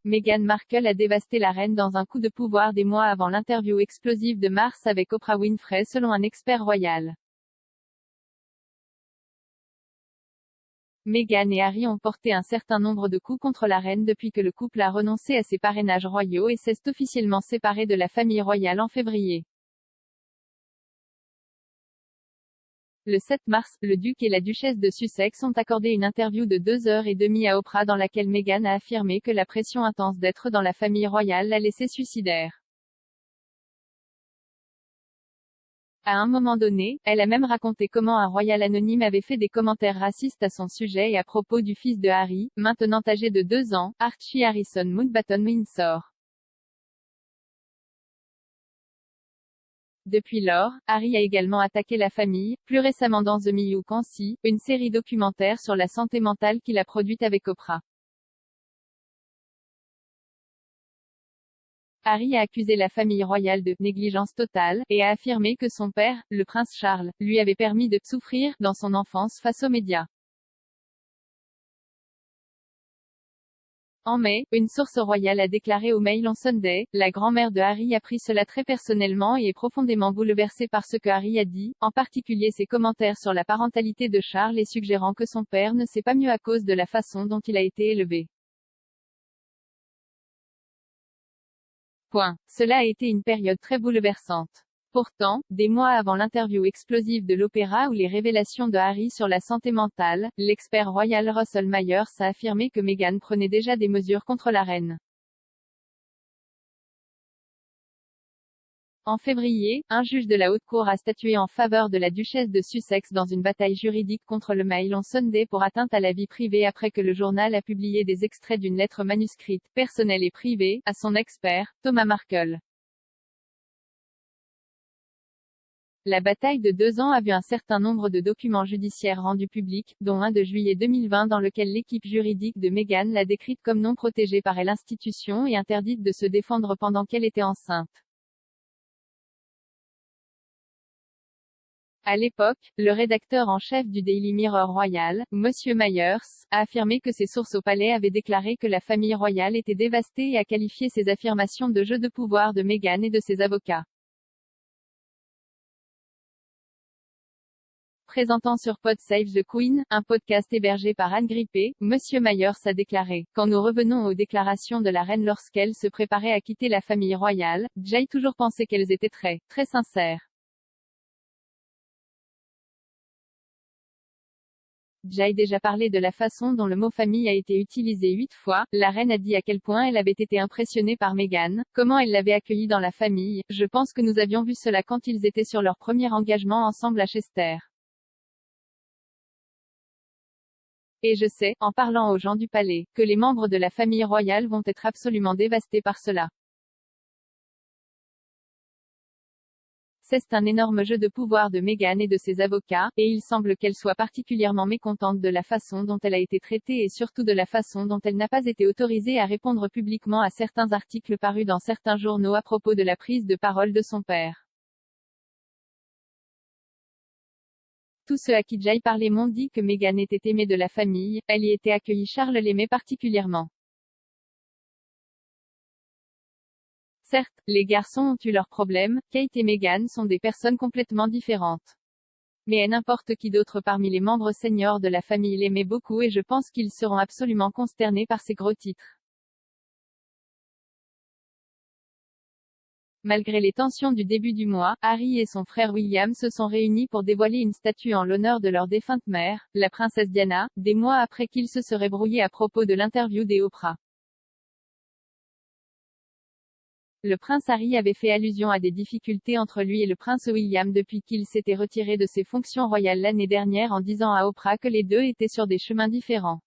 Meghan Markle a dévasté la reine dans un coup de pouvoir des mois avant l'interview explosive de mars avec Oprah Winfrey selon un expert royal. Meghan et Harry ont porté un certain nombre de coups contre la reine depuis que le couple a renoncé à ses parrainages royaux et s'est officiellement séparé de la famille royale en février. Le 7 mars, le duc et la duchesse de Sussex ont accordé une interview de 2h30 à Oprah dans laquelle Meghan a affirmé que la pression intense d'être dans la famille royale l'a laissée suicidaire. À un moment donné, elle a même raconté comment un royal anonyme avait fait des commentaires racistes à son sujet et à propos du fils de Harry, maintenant âgé de 2 ans, Archie Harrison Mountbatten Windsor. Depuis lors, Harry a également attaqué la famille, plus récemment dans The Miyuki, une série documentaire sur la santé mentale qu'il a produite avec Oprah. Harry a accusé la famille royale de « négligence totale » et a affirmé que son père, le prince Charles, lui avait permis de « souffrir » dans son enfance face aux médias. En mai, une source royale a déclaré au Mail on Sunday, la grand-mère de Harry a pris cela très personnellement et est profondément bouleversée par ce que Harry a dit, en particulier ses commentaires sur la parentalité de Charles et suggérant que son père ne sait pas mieux à cause de la façon dont il a été élevé. Cela a été une période très bouleversante. Pourtant, des mois avant l'interview explosive de l'Opéra ou les révélations de Harry sur la santé mentale, l'expert royal Russell Myers a affirmé que Meghan prenait déjà des mesures contre la reine. En février, un juge de la Haute Cour a statué en faveur de la duchesse de Sussex dans une bataille juridique contre le Mail on Sunday pour atteinte à la vie privée après que le journal a publié des extraits d'une lettre manuscrite, personnelle et privée, à son ex-père, Thomas Markle. La bataille de 2 ans a vu un certain nombre de documents judiciaires rendus publics, dont un de juillet 2020 dans lequel l'équipe juridique de Meghan l'a décrite comme non protégée par l'institution et interdite de se défendre pendant qu'elle était enceinte. À l'époque, le rédacteur en chef du Daily Mirror royal, Monsieur Myers, a affirmé que ses sources au palais avaient déclaré que la famille royale était dévastée et a qualifié ces affirmations de jeu de pouvoir de Meghan et de ses avocats. Présentant sur Pod Save the Queen, un podcast hébergé par Anne Grippé, Monsieur Myers a déclaré: « Quand nous revenons aux déclarations de la reine lorsqu'elle se préparait à quitter la famille royale, j'ai toujours pensé qu'elles étaient très sincères. J'ai déjà parlé de la façon dont le mot famille a été utilisé 8 fois, la reine a dit à quel point elle avait été impressionnée par Meghan, comment elle l'avait accueillie dans la famille, je pense que nous avions vu cela quand ils étaient sur leur premier engagement ensemble à Chester. Et je sais, en parlant aux gens du palais, que les membres de la famille royale vont être absolument dévastés par cela. C'est un énorme jeu de pouvoir de Meghan et de ses avocats, et il semble qu'elle soit particulièrement mécontente de la façon dont elle a été traitée et surtout de la façon dont elle n'a pas été autorisée à répondre publiquement à certains articles parus dans certains journaux à propos de la prise de parole de son père. Tous ceux à qui j'ai parlé m'ont dit que Meghan était aimée de la famille, elle y était accueillie, Charles l'aimait particulièrement. Certes, les garçons ont eu leurs problèmes, Kate et Meghan sont des personnes complètement différentes. Mais n'importe qui d'autre parmi les membres seniors de la famille l'aimait beaucoup et je pense qu'ils seront absolument consternés par ces gros titres. Malgré les tensions du début du mois, Harry et son frère William se sont réunis pour dévoiler une statue en l'honneur de leur défunte mère, la princesse Diana, des mois après qu'ils se seraient brouillés à propos de l'interview des Oprah. Le prince Harry avait fait allusion à des difficultés entre lui et le prince William depuis qu'il s'était retiré de ses fonctions royales l'année dernière en disant à Oprah que les deux étaient sur des chemins différents.